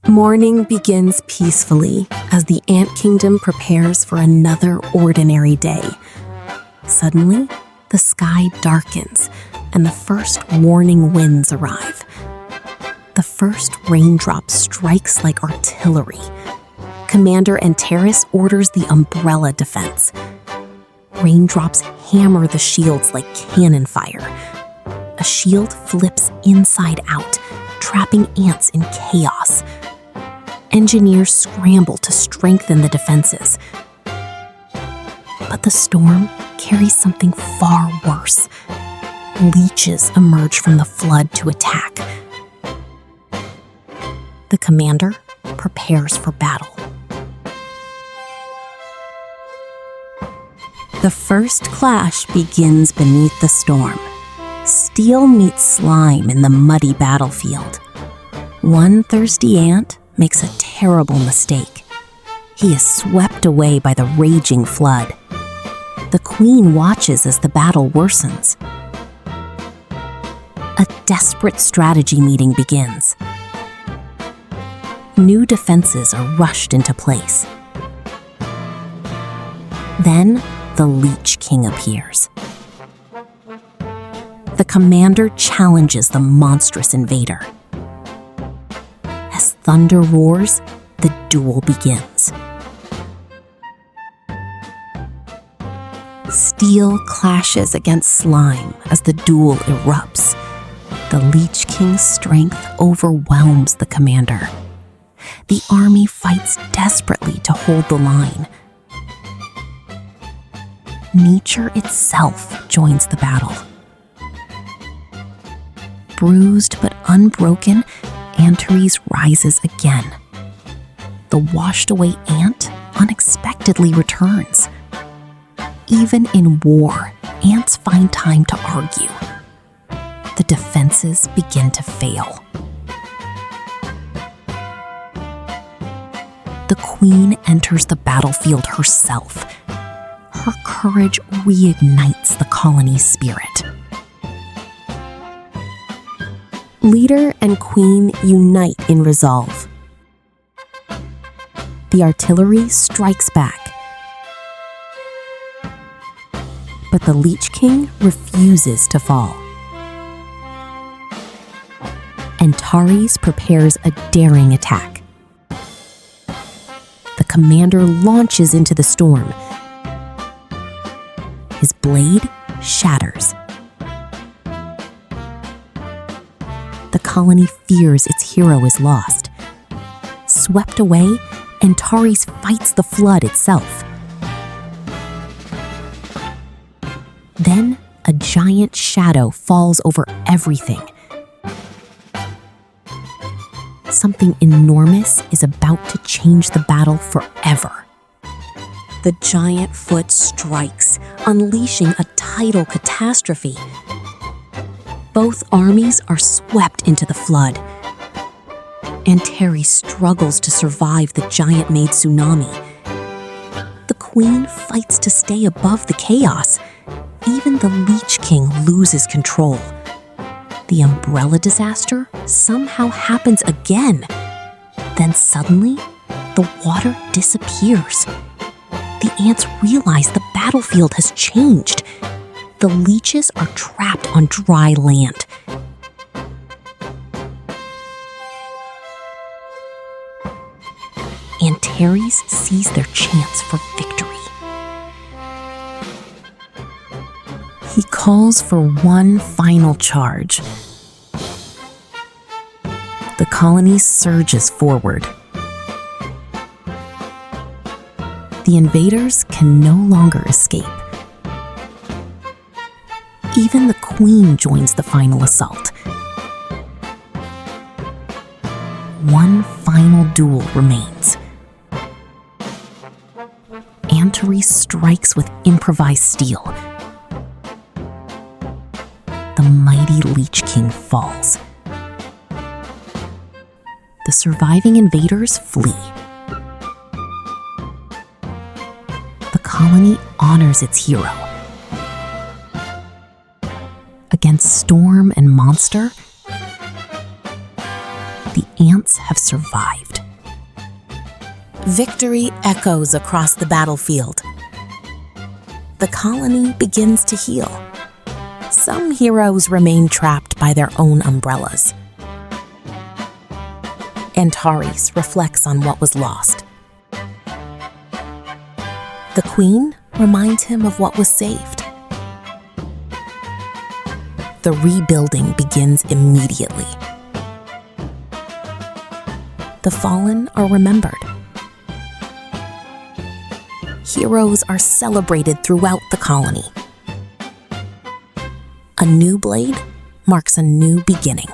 Morning begins peacefully as the ant kingdom prepares for another ordinary day. Suddenly, the sky darkens and the first warning winds arrive. The first raindrop strikes like artillery. Commander Antares orders the umbrella defense. Raindrops hammer the shields like cannon fire. A shield flips inside out, trapping ants in chaos. Engineers scramble to strengthen the defenses. But the storm carries something far worse. Leeches emerge from the flood to attack. The commander prepares for battle. The first clash begins beneath the storm. Steel meets slime in the muddy battlefield. One thirsty ant makes a terrible mistake. He is swept away by the raging flood. The queen watches as the battle worsens. A desperate strategy meeting begins. New defenses are rushed into place. Then, the Leech King appears. The commander challenges the monstrous invader. As thunder roars, the duel begins. Steel clashes against slime as the duel erupts. The Leech King's strength overwhelms the commander. The army fights desperately to hold the line. Nature itself joins the battle. Bruised but unbroken, Antares rises again. The washed-away ant unexpectedly returns. Even in war, ants find time to argue. The defenses begin to fail. The queen enters the battlefield herself. Her courage reignites the colony's spirit. Leader and queen unite in resolve. The artillery strikes back. But the Leech King refuses to fall. Antares prepares a daring attack. The commander launches into the storm. His blade shatters. The colony fears its hero is lost. Swept away, Antares fights the flood itself. Then, a giant shadow falls over everything. Something enormous is about to change the battle forever. The giant foot strikes, unleashing a tidal catastrophe. Both armies are swept into the flood. Antares struggles to survive the giant-made tsunami. The queen fights to stay above the chaos. Even the Leech King loses control. The umbrella disaster somehow happens again. Then suddenly, the water disappears. The ants realize the battlefield has changed. The leeches are trapped on dry land. Antares sees their chance for victory. He calls for one final charge. The colony surges forward. The invaders can no longer escape. Even the queen joins the final assault. One final duel remains. Antares strikes with improvised steel. The mighty Leech King falls. The surviving invaders flee. The colony honors its hero. Against storm and monster, the ants have survived. Victory echoes across the battlefield. The colony begins to heal. Some heroes remain trapped by their own umbrellas. Antares reflects on what was lost. The queen reminds him of what was saved. The rebuilding begins immediately. The fallen are remembered. Heroes are celebrated throughout the colony. A new blade marks a new beginning.